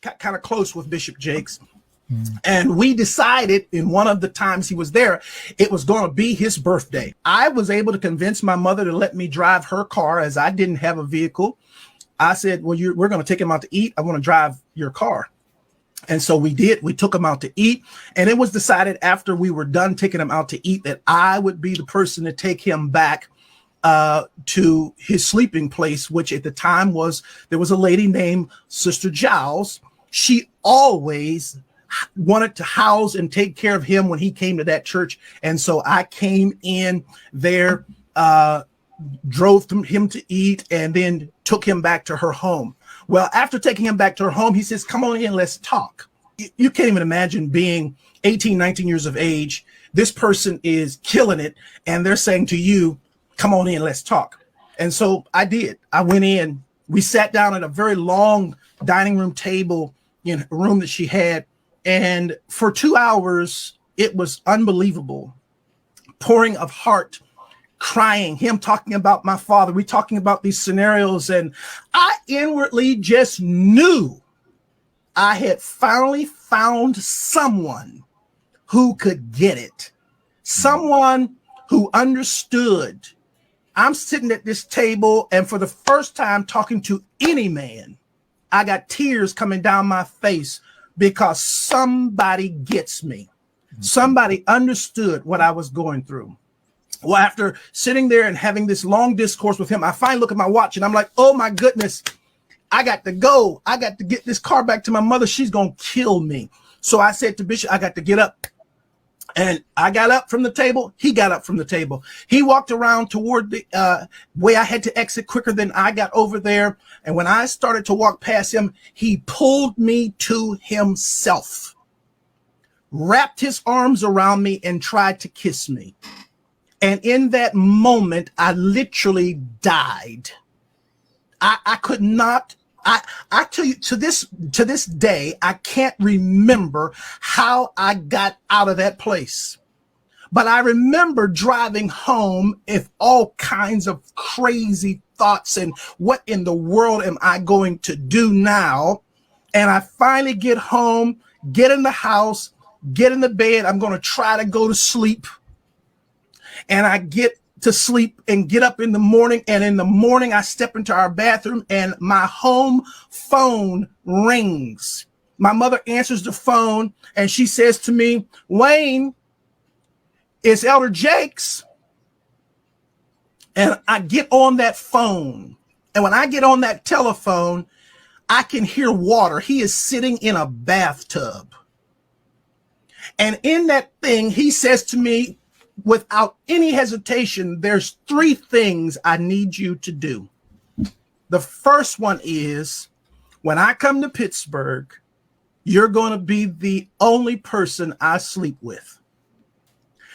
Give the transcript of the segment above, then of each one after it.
kind of close with Bishop Jakes. And we decided in one of the times he was there, it was going to be his birthday. I was able to convince my mother to let me drive her car as I didn't have a vehicle. I said, well, we're going to take him out to eat. I want to drive your car. And so we did. We took him out to eat. And it was decided after we were done taking him out to eat that I would be the person to take him back to his sleeping place, which at the time there was a lady named Sister Giles. She always wanted to house and take care of him when he came to that church. And so I came in there, drove him to eat, and then took him back to her home. Well, after taking him back to her home, he says, come on in, let's talk. You can't even imagine being 18, 19 years of age. This person is killing it. And they're saying to you, come on in, let's talk. And so I did. I went in. We sat down at a very long dining room table in a room that she had. And for 2 hours, it was unbelievable. Pouring of heart, crying, him talking about my father. We talking about these scenarios. And I inwardly just knew I had finally found someone who could get it. Someone who understood. I'm sitting at this table, and for the first time talking to any man, I got tears coming down my face because somebody gets me. Somebody understood what I was going through. Well, after sitting there and having this long discourse with him, I finally look at my watch and I'm like, oh my goodness, I got to go. I got to get this car back to my mother. She's going to kill me. So I said to Bishop, I got to get up. And I got up from the table. He got up from the table. He walked around toward the way I had to exit quicker than I got over there. And when I started to walk past him, he pulled me to himself, wrapped his arms around me and tried to kiss me. And in that moment, I literally died. I could not. I tell you, to this day, I can't remember how I got out of that place. But I remember driving home with all kinds of crazy thoughts and what in the world am I going to do now? And I finally get home, get in the house, get in the bed. I'm going to try to go to sleep. And I get to sleep and get up in the morning. And in the morning, I step into our bathroom and my home phone rings. My mother answers the phone and she says to me, Wayne, it's Elder Jakes. And I get on that phone. And when I get on that telephone, I can hear water. He is sitting in a bathtub. And in that thing, he says to me, without any hesitation, there's 3 things I need you to do. The first one is, when I come to Pittsburgh, you're going to be the only person I sleep with.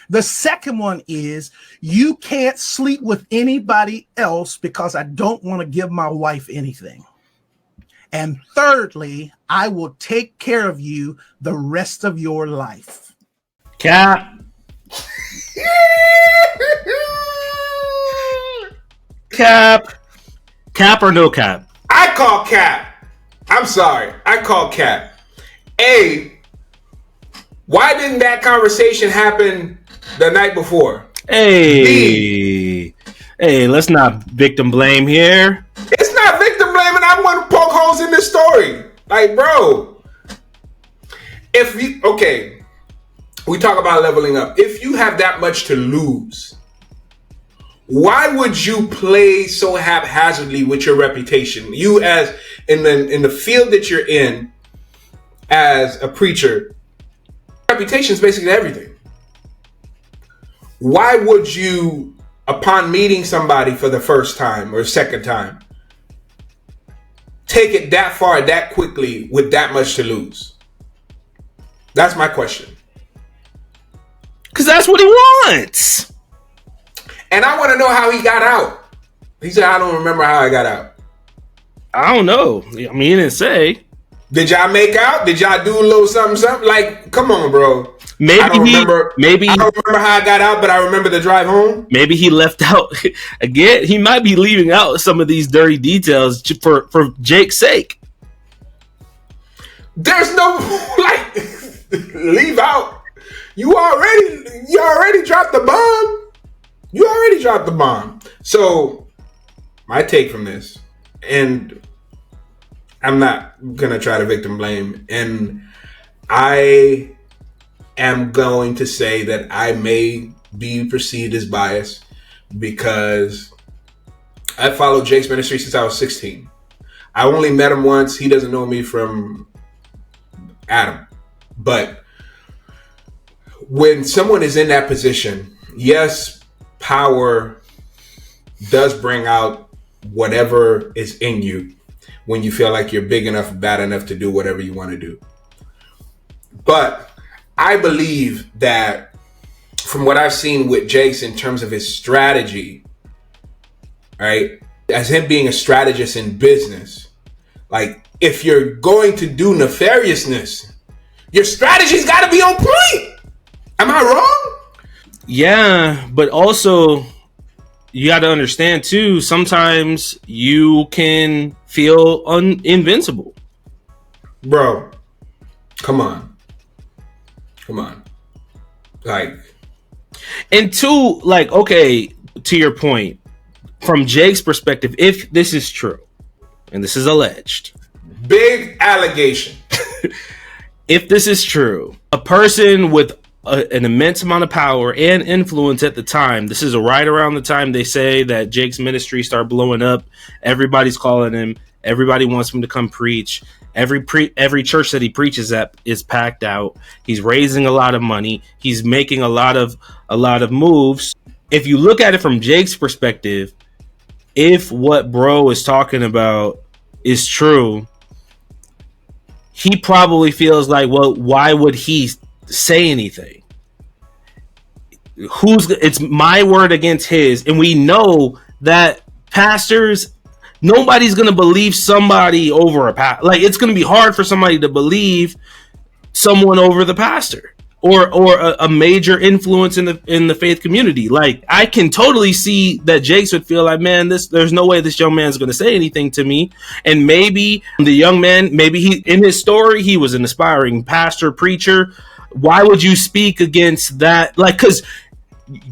The second one is, you can't sleep with anybody else because I don't want to give my wife anything. And thirdly, I will take care of you the rest of your life. Cap. Cap or no cap? I call cap. I'm sorry. I call cap. A, why didn't that conversation happen the night before? Hey. B, hey, let's not victim blame here. It's not victim blaming. I want to poke holes in this story. Like, bro, we talk about leveling up. If you have that much to lose, why would you play so haphazardly with your reputation? You, as in the field that you're in as a preacher, reputation is basically everything. Why would you, upon meeting somebody for the first time or second time, take it that far that quickly with that much to lose? That's my question. Because that's what he wants. And I want to know how he got out. He said, I don't remember how I got out. I don't know. I mean, he didn't say. Did y'all make out? Did y'all do a little something? Like, come on, bro. I don't remember how I got out, but I remember the drive home. Maybe he left out. Again, he might be leaving out some of these dirty details for Jake's sake. There's no like leave out. You already dropped the bomb. You already dropped the bomb. So my take from this, and I'm not gonna try to victim blame, and I am going to say that I may be perceived as biased because I followed Jake's ministry since I was 16. I only met him once. He doesn't know me from Adam. But when someone is in that position, yes, power does bring out whatever is in you when you feel like you're big enough, bad enough to do whatever you want to do. But I believe that from what I've seen with Jakes in terms of his strategy, right, as him being a strategist in business, like if you're going to do nefariousness, your strategy's got to be on point. Am I wrong? Yeah, but also you got to understand too, sometimes you can feel invincible. Bro, come on. Like, and two, like, okay, to your point, from Jake's perspective, if this is true, and this is alleged, big allegation. If this is true, a person with an immense amount of power and influence at the time, this is right around the time they say that Jake's ministry started blowing up. Everybody's calling him. Everybody wants him to come preach. Every church that he preaches at is packed out. He's raising a lot of money. He's making a lot of moves. If you look at it from Jake's perspective, if what bro is talking about is true, he probably feels like, well, why would he say anything? It's my word against his, and we know that pastors, nobody's gonna believe somebody over a pastor. Like, it's gonna be hard for somebody to believe someone over the pastor or a major influence in the faith community. Like, I can totally see that Jakes would feel like, man, there's no way this young man's gonna say anything to me. And maybe the young man, maybe he, in his story, he was an aspiring pastor, preacher. Why would you speak against that? Like, because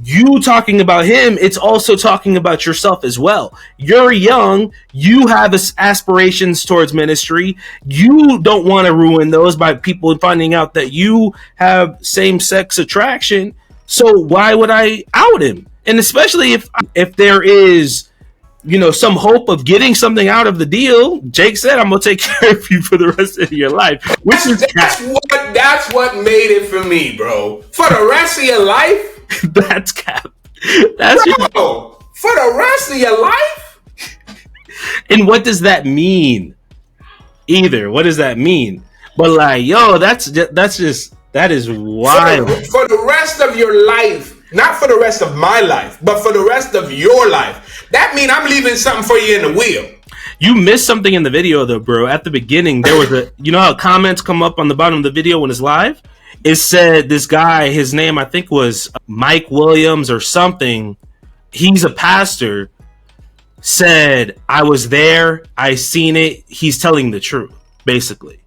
you talking about him, it's also talking about yourself as well. You're young. You have aspirations towards ministry. You don't want to ruin those by people finding out that you have same-sex attraction. So why would I out him? And especially if there is, some hope of getting something out of the deal. Jake said, I'm going to take care of you for the rest of your life. That's what made it for me, bro. For the rest of your life? That's cap. That's bro, for the rest of your life? And what does that mean? What does that mean? But like, yo, that is wild. For the rest of your life. Not for the rest of my life, but for the rest of your life. That means I'm leaving something for you in the wheel. You missed something in the video though, bro. At the beginning, there was how comments come up on the bottom of the video when it's live? It said this guy, his name I think was Mike Williams or something. He's a pastor. Said, I was there. I seen it. He's telling the truth, basically.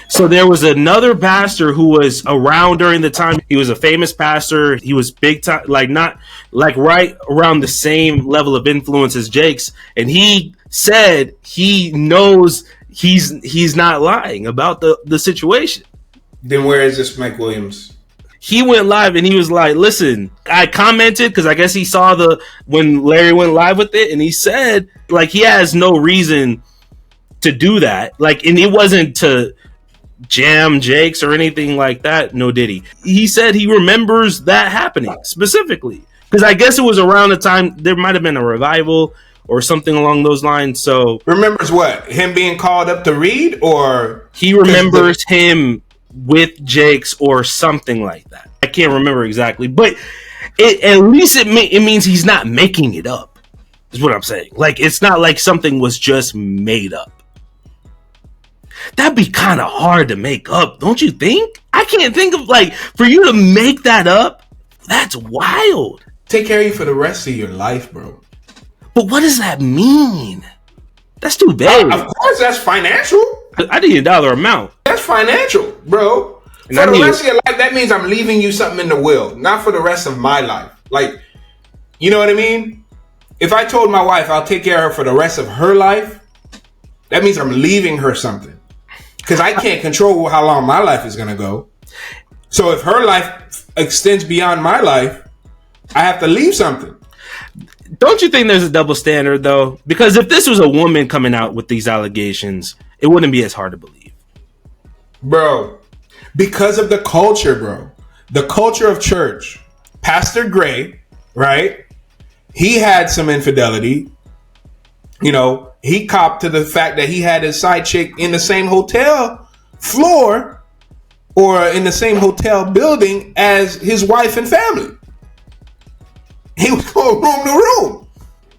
So there was another pastor who was around during the time. He was a famous pastor. He was big time, like not like right around the same level of influence as Jake's. And he said he knows he's not lying about the situation. Then where is this Mike Williams? He went live and he was like, listen, I commented because I guess he saw when Larry went live with it, and he said like he has no reason to do that. Like, and it wasn't to jam Jakes or anything like that. No diddy. He said he remembers that happening specifically because I guess it was around the time there might have been a revival or something along those lines. So remembers what? Him being called up to read, or he remembers him with Jakes or something like that. I can't remember exactly, but at least it means he's not making it up, is what I'm saying. Like, it's not like something was just made up. That'd be kind of hard to make up, don't you think? I can't think of, like, for you to make that up, that's wild. Take care of you for the rest of your life, bro. But what does that mean? That's too vague. Of course, that's financial. I need a dollar amount. That's financial, bro. And For I the mean- rest of your life, that means I'm leaving you something in the will, not for the rest of my life. Like, you know what I mean? If I told my wife I'll take care of her for the rest of her life, that means I'm leaving her something. Because I can't control how long my life is going to go. So if her life extends beyond my life, I have to leave something. Don't you think there's a double standard, though? Because if this was a woman coming out with these allegations, it wouldn't be as hard to believe. Bro, because of the culture, bro. The culture of church. Pastor Gray, right? He had some infidelity. You know, he copped to the fact that he had his side chick in the same hotel floor or in the same hotel building as his wife and family. He was going room to room.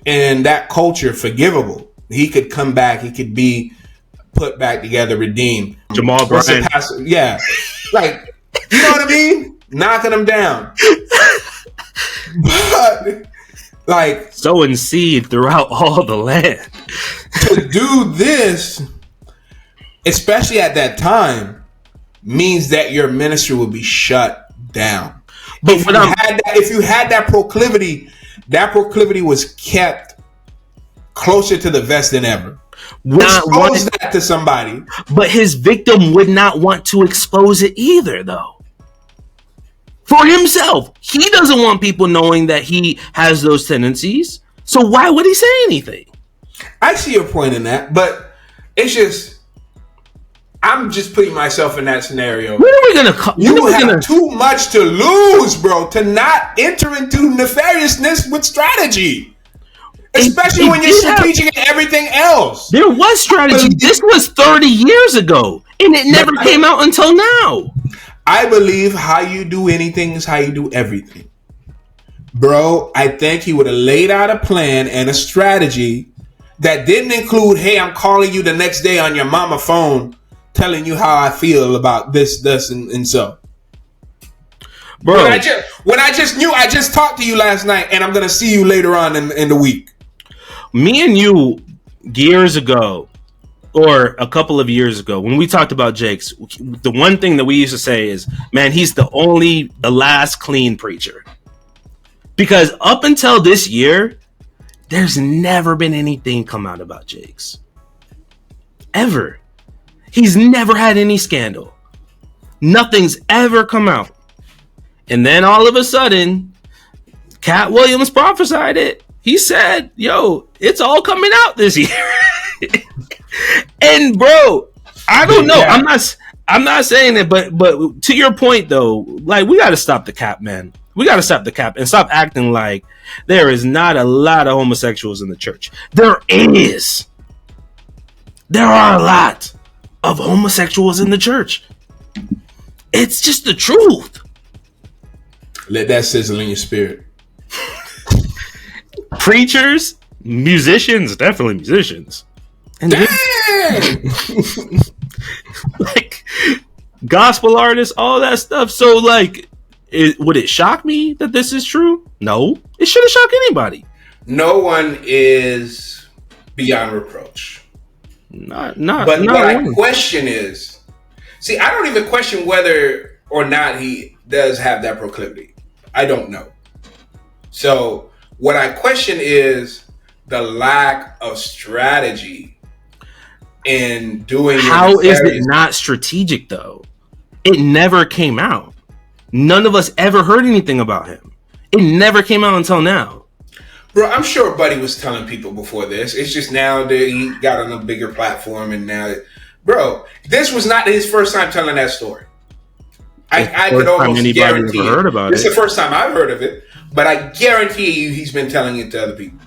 And that culture, forgivable. He could come back. He could be put back together, redeemed. Jamal Bryant. Yeah. Like, you know what I mean? Knocking him down. But, like, sowing seed throughout all the land. To do this, especially at that time, means that your ministry will be shut down. But if you had that proclivity was kept closer to the vest than ever. Expose that to somebody. But his victim would not want to expose it either, though. For himself. He doesn't want people knowing that he has those tendencies. So why would he say anything? I see your point in that, but it's just, I'm just putting myself in that scenario. When are we gonna? You have too much to lose, bro, to not enter into nefariousness with strategy. Especially when you're strategic in everything else. There was strategy. This was 30 years ago, and it never came out until now. I believe how you do anything is how you do everything. Bro, I think he would have laid out a plan and a strategy that didn't include, hey, I'm calling you the next day on your mama phone telling you how I feel about this, and so. Bro, when I just talked to you last night and I'm going to see you later on in the week. Me and you years ago, or a couple of years ago, when we talked about Jakes, the one thing that we used to say is, man, he's the last clean preacher. Because up until this year, there's never been anything come out about Jakes. Ever. He's never had any scandal. Nothing's ever come out. And then all of a sudden, Cat Williams prophesied it. He said, yo, it's all coming out this year. And bro, I don't know. Yeah. I'm not saying it, but to your point though, like, we got to stop the cap, man. We got to stop the cap and stop acting like there is not a lot of homosexuals in the church. There is. There are a lot of homosexuals in the church. It's just the truth. Let that sizzle in your spirit. Preachers, musicians, definitely musicians. And like gospel artists, all that stuff. So like, would it shock me that this is true? No, it shouldn't shock anybody. No one is beyond reproach. But what I question is, see, I don't even question whether or not he does have that proclivity. I don't know. So what I question is the lack of strategy in doing. How is it not strategic though? It never came out. None of us ever heard anything about him. It never came out until now. Bro, I'm sure Buddy was telling people before this. It's just now that he got on a bigger platform and now bro, this was not his first time telling that story. I could almost guarantee heard about this is the first time I've heard of it, but I guarantee you he's been telling it to other people.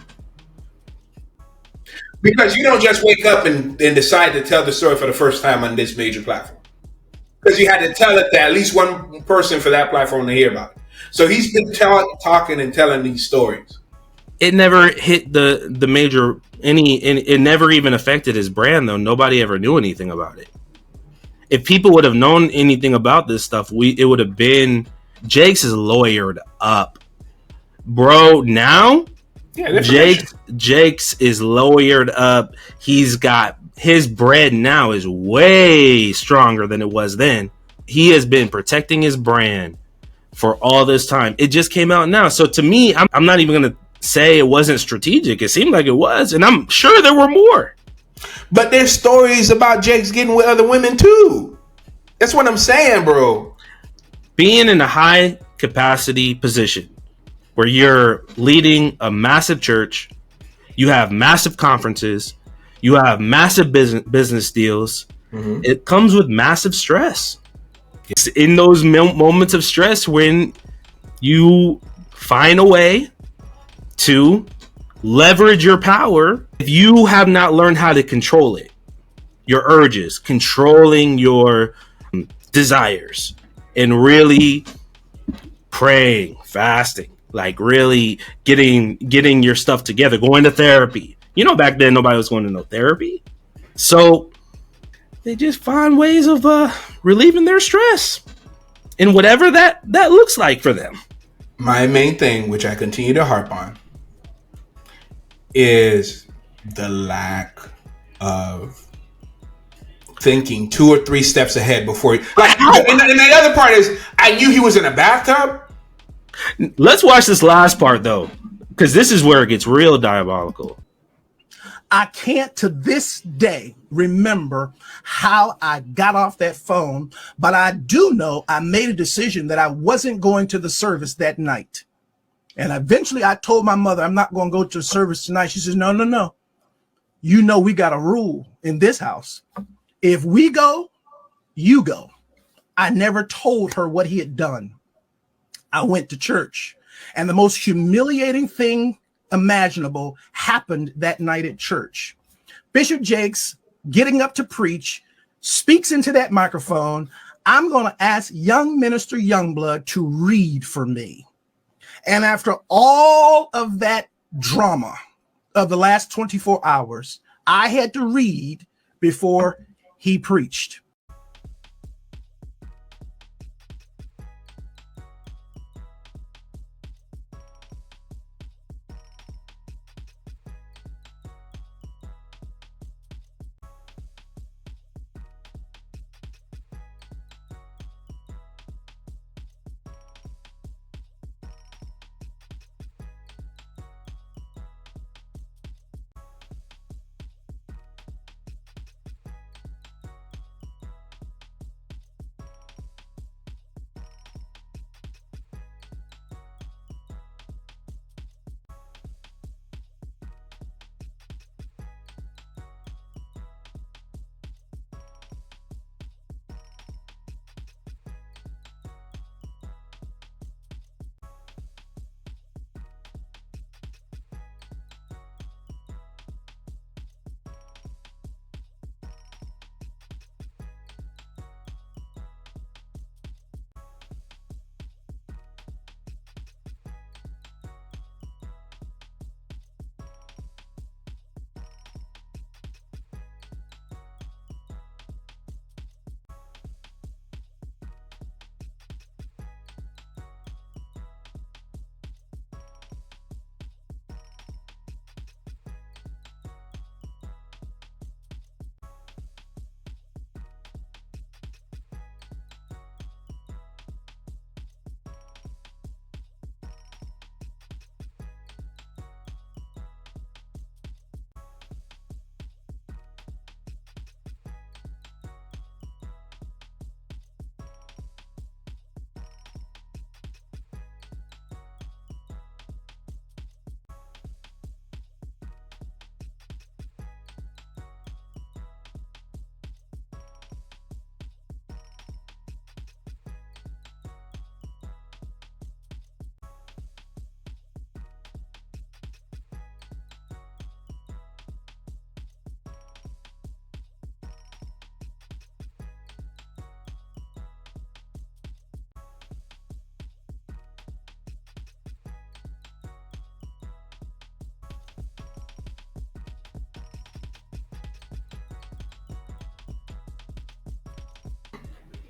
Because you don't just wake up and decide to tell the story for the first time on this major platform. Because you had to tell it to at least one person for that platform to hear about it. So he's been talking and telling these stories. It never hit the major it never even affected his brand though. Nobody ever knew anything about it. If people would have known anything about this stuff, it would have been Jakes is lawyered up. Bro, now Jakes is lawyered up. He's got his bread now is way stronger than it was then. He has been protecting his brand for all this time. It just came out now. So to me, I'm not even going to say it wasn't strategic. It seemed like it was. And I'm sure there were more. But there's stories about Jake's getting with other women too. That's what I'm saying, bro. Being in a high capacity position where you're leading a massive church, you have massive conferences, you have massive business deals. Mm-hmm. It comes with massive stress. It's in those moments of stress when you find a way to leverage your power. If you have not learned how to control it, your urges, controlling your desires, and really praying, fasting, like really getting your stuff together, going to therapy. You know, back then nobody was going to no therapy. So they just find ways of relieving their stress in whatever that looks like for them. My main thing, which I continue to harp on, is the lack of thinking 2 or 3 steps ahead before and the other part is, I knew he was in a bathtub. Let's watch this last part though, because this is where it gets real diabolical. I can't to this day remember how I got off that phone, but I do know I made a decision that I wasn't going to the service that night. And eventually I told my mother, I'm not going to go to the service tonight. She says, no. You know, we got a rule in this house. If we go, you go. I never told her what he had done. I went to church, and the most humiliating thing imaginable happened that night at church. Bishop Jakes, getting up to preach, speaks into that microphone. I'm going to ask young minister Youngblood to read for me. And after all of that drama of the last 24 hours, I had to read before he preached.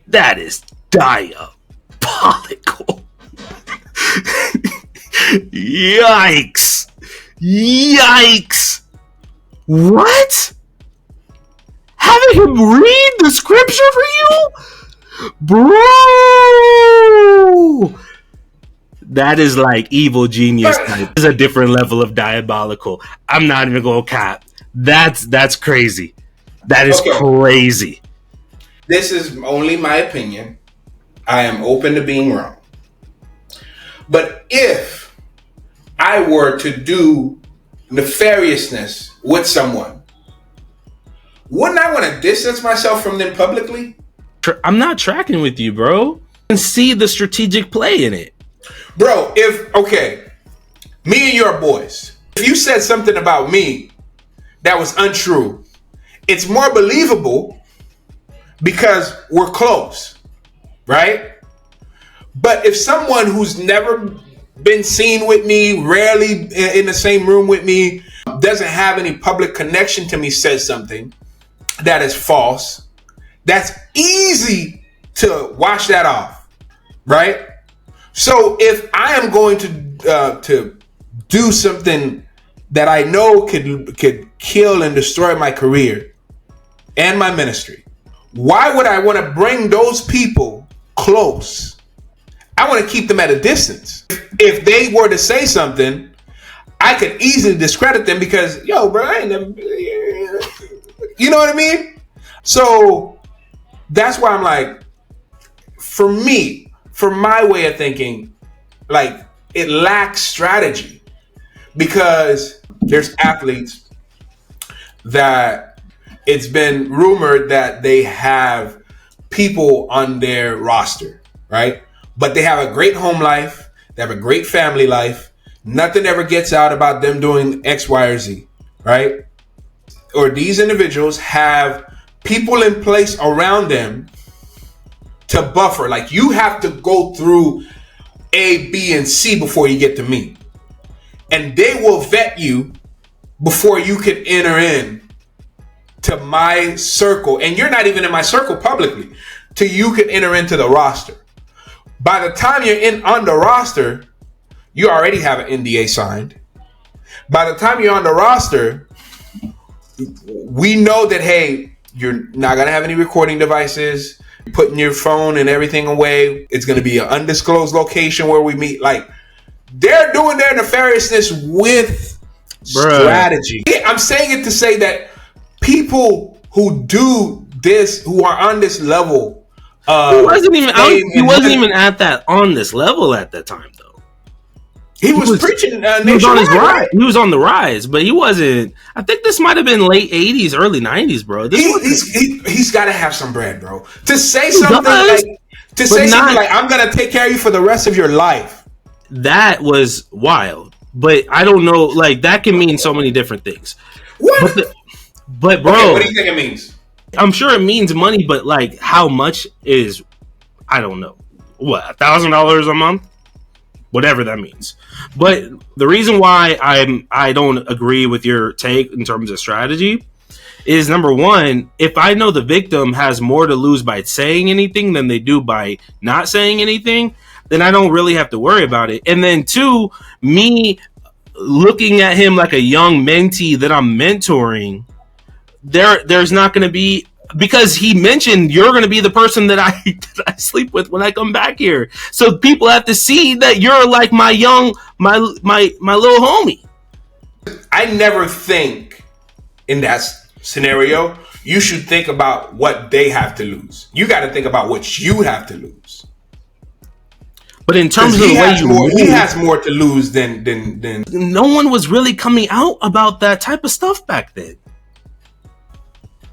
That is diabolical. Yikes. What? having him read the scripture for you? Bro, that is like evil genius type. It's a different level of diabolical. I'm not even gonna cap. That's crazy. That is crazy. This is only my opinion. I am open to being wrong. But if I were to do nefariousness with someone, wouldn't I want to distance myself from them publicly? I'm not tracking with you, bro. And see the strategic play in it. Bro, me and your boys, if you said something about me that was untrue, it's more believable because we're close, right? But if someone who's never been seen with me, rarely in the same room with me, doesn't have any public connection to me, says something that is false, that's easy to wash that off, right? So if I am going to do something that I know could kill and destroy my career and my ministry, why would I want to bring those people close? I want to keep them at a distance. If they were to say something, I could easily discredit them because, yo, bro, I ain't never, you know what I mean? So that's why I'm like, for me, for my way of thinking, like, it lacks strategy because there's athletes that it's been rumored that they have people on their roster, right? But they have a great home life. They have a great family life. Nothing ever gets out about them doing X, Y, or Z, right? Or these individuals have people in place around them to buffer. Like, you have to go through A, B, and C before you get to me. And they will vet you before you can enter in to my circle. And you're not even in my circle publicly till you can enter into the roster. By the time you're on the roster, you already have an NDA signed. By the time you're on the roster, we know that, hey, you're not going to have any recording devices. You're putting your phone and everything away. It's going to be an undisclosed location where we meet. Like, they're doing their nefariousness with strategy. I'm saying it to say that people who do this, who are on this level, he wasn't even at that on this level at that time, though. He was preaching. He was on his rise. Right? He was on the rise, but he wasn't. I think this might have been late '80s, early '90s, bro. He's got to have some bread, bro. To say something like "I'm gonna take care of you for the rest of your life." That was wild, but I don't know. Like, that can mean so many different things. What? But bro, okay, what do you think it means? I'm sure it means money, but like, how much is? I don't know. What, $1,000 a month? Whatever that means. But the reason why I don't agree with your take in terms of strategy is, number one, if I know the victim has more to lose by saying anything than they do by not saying anything, then I don't really have to worry about it. And then two, me looking at him like a young mentee that I'm mentoring, there's not going to be, because he mentioned you're going to be the person that I sleep with when I come back here. So people have to see that you're like my little homie. I never think in that scenario you should think about what they have to lose. You got to think about what you have to lose. But in terms of the way he has more to lose than. No one was really coming out about that type of stuff back then.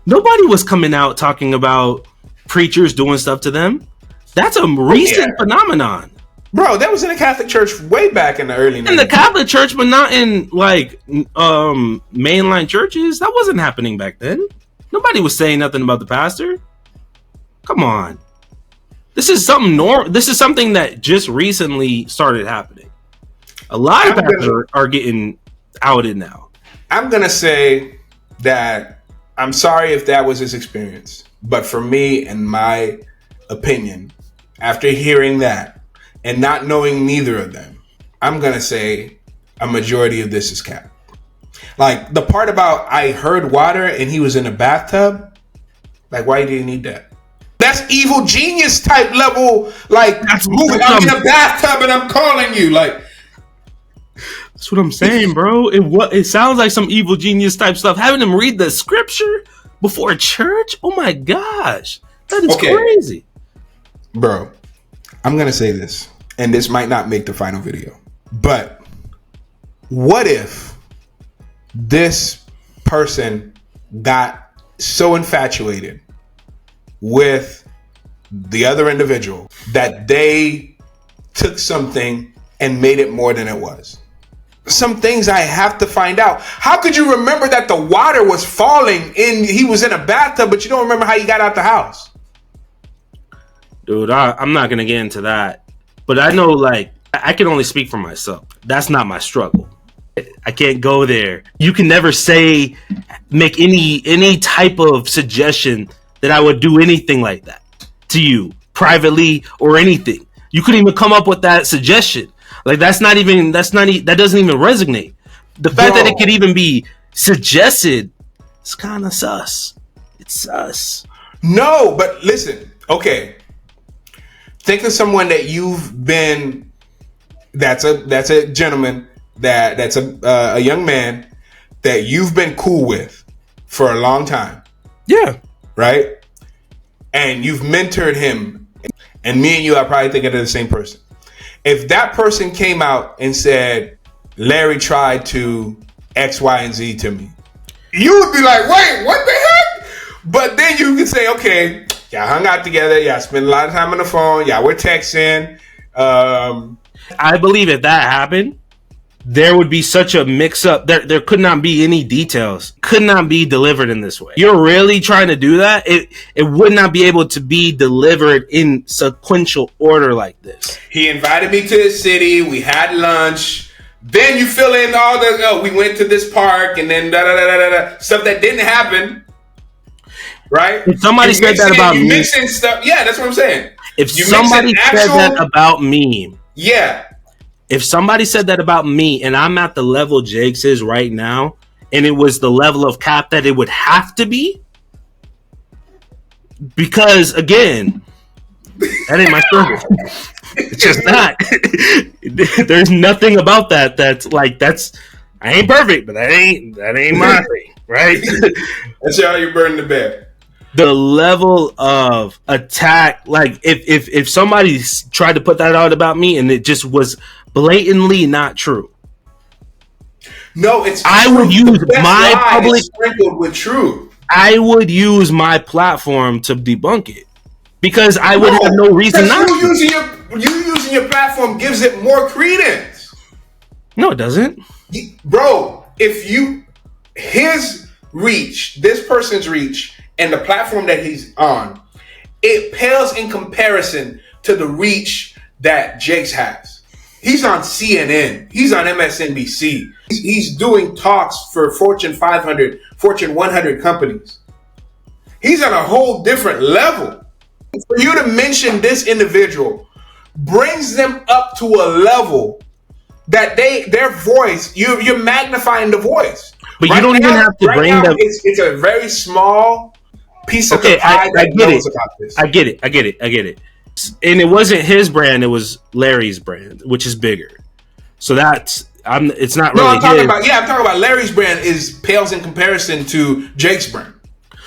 Nobody was coming out talking about preachers doing stuff to them. That's a recent phenomenon. Bro, that was in the Catholic Church way back in the early 90s. In the Catholic Church, but not in like mainline churches. That wasn't happening back then. Nobody was saying nothing about the pastor. Come on. This is something This is something that just recently started happening. A lot of pastors are getting outed now. I'm going to say that I'm sorry if that was his experience, but for me, in my opinion, after hearing that and not knowing neither of them, I'm going to say a majority of this is cap. Like, the part about I heard water and he was in a bathtub, Like, why do you need that? That's evil genius type level. Like, moving. I'm in a bathtub and I'm calling you. Like, that's what I'm saying, bro. It sounds like some evil genius type stuff. Having them read the scripture before church. Oh my gosh, that is crazy, bro. I'm gonna say this, and this might not make the final video, but what if this person got so infatuated with the other individual that they took something and made it more than it was? Some things I have to find out. How could you remember that the water was falling and he was in a bathtub, but you don't remember how he got out the house? Dude, I'm not going to get into that. But I know, like, I can only speak for myself. That's not my struggle. I can't go there. You can never make any type of suggestion that I would do anything like that to you privately or anything. You couldn't even come up with that suggestion. Like, that doesn't even resonate. The fact that it could even be suggested is kind of sus. It's sus. No, but listen, okay. Think of someone that you've been, that's a gentleman, that's a young man that you've been cool with for a long time. Yeah. Right? And you've mentored him, and me and you are probably thinking of the same person. If that person came out and said, Larry tried to X, Y, and Z to me, you would be like, wait, what the heck? But then you can say, okay, y'all hung out together. Y'all spent a lot of time on the phone. Y'all were texting. I believe if that happened, there would be such a mix-up. There could not be any details. Could not be delivered in this way. You're really trying to do that? It would not be able to be delivered in sequential order like this. He invited me to his city. We had lunch. Then you fill in all the, we went to this park and then stuff that didn't happen. Right? If somebody said that about me. Mixing stuff. Yeah, that's what I'm saying. If somebody said that about me. Yeah. If somebody said that about me and I'm at the level Jake's is right now, and it was the level of cap that it would have to be, because again, that ain't my struggle. It's just not. There's nothing about that I ain't perfect, but that ain't my thing, right? That's how you burn the bed. The level of attack, like if somebody tried to put that out about me and it just was blatantly not true. No, it's I true. would use my public sprinkled with truth. I would use my platform to debunk it because I would have no reason not to. Using your platform gives it more credence. No, it doesn't. Bro, his reach, this person's reach, and the platform that he's on, it pales in comparison to the reach that Jake's has. He's on CNN. He's on MSNBC. He's doing talks for Fortune 500, Fortune 100 companies. He's on a whole different level. For you to mention this individual brings them up to a level that their voice, you're magnifying the voice. But you don't even have to bring them. It's a very small piece of the pie that knows about this. I get it. And it wasn't his brand; it was Larry's brand, which is bigger. So it's not really. I'm talking about Larry's brand pales in comparison to Jake's brand.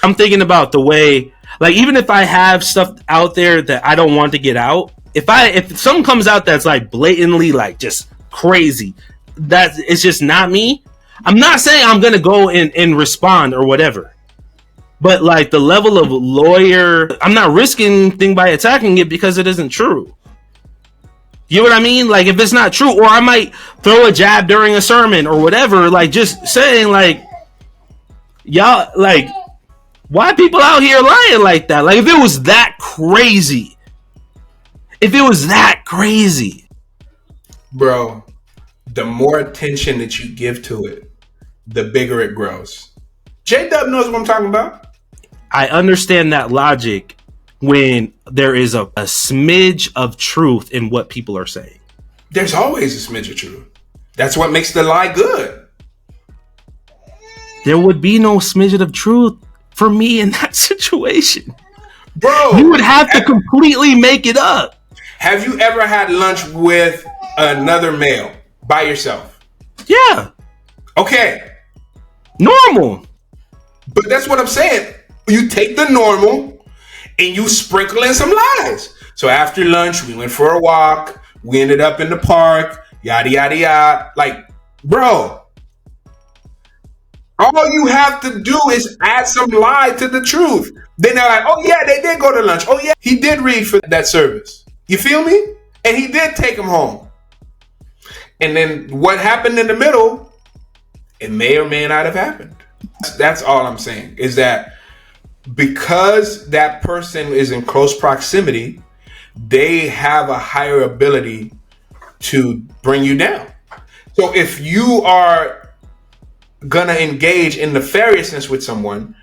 I'm thinking about the way, like, even if I have stuff out there that I don't want to get out, if something comes out that's like blatantly like just crazy, that it's just not me. I'm not saying I'm gonna go and respond or whatever. But like the level of lawyer, I'm not risking anything by attacking it because it isn't true. You know what I mean? Like if it's not true, or I might throw a jab during a sermon or whatever, like just saying like, y'all, like, why people out here lying like that? Like if it was that crazy, bro, the more attention that you give to it, the bigger it grows. J-Dub knows what I'm talking about. I understand that logic when there is a smidge of truth in what people are saying. There's always a smidge of truth. That's what makes the lie good. There would be no smidget of truth for me in that situation. Bro, You would have to completely make it up. have you ever had lunch with another male by yourself? Yeah. Okay. Normal. But that's what I'm saying. You take the normal and you sprinkle in some lies. So after lunch, we went for a walk. We ended up in the park. Yada, yada, yada. Like, bro, all you have to do is add some lie to the truth. Then they're like, oh, yeah, they did go to lunch. Oh, yeah, he did read for that service. You feel me? And he did take him home. And then what happened in the middle, it may or may not have happened. That's all I'm saying, is that because that person is in close proximity, they have a higher ability to bring you down. So if you are gonna engage in nefariousness with someone,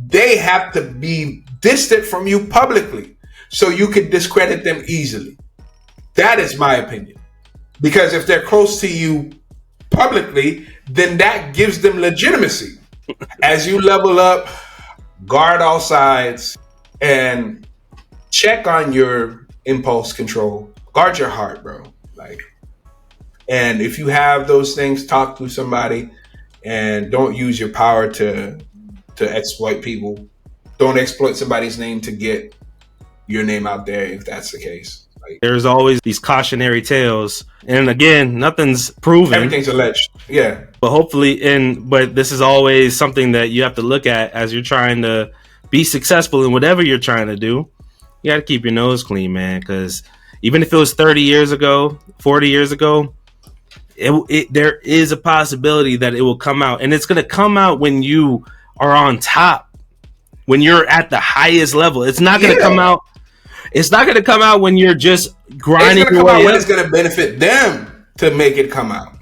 they have to be distant from you publicly so you can discredit them easily. That is my opinion. Because if they're close to you publicly, then that gives them legitimacy. As you level up, guard all sides, and check on your impulse control. Guard your heart, bro. And if you have those things, talk to somebody, and don't use your power to exploit people. Don't exploit somebody's name to get your name out there if that's the case. There's always these cautionary tales, and again, nothing's proven. Everything's alleged. Yeah. But hopefully, but this is always something that you have to look at as you're trying to be successful in whatever you're trying to do. You got to keep your nose clean, man, because even if it was 30 years ago, 40 years ago, there is a possibility that it will come out, and it's going to come out when you are on top, when you're at the highest level. It's not going to come out. It's not going to come out when you're just grinding your way up. It's going to benefit them to make it come out,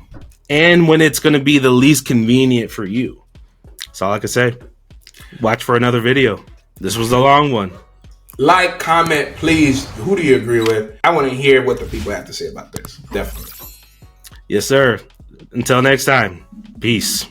and when it's going to be the least convenient for you. That's all I can say. Watch for another video. This was a long one. Like, comment, please. Who do you agree with? I want to hear what the people have to say about this. Definitely. Yes, sir. Until next time. Peace.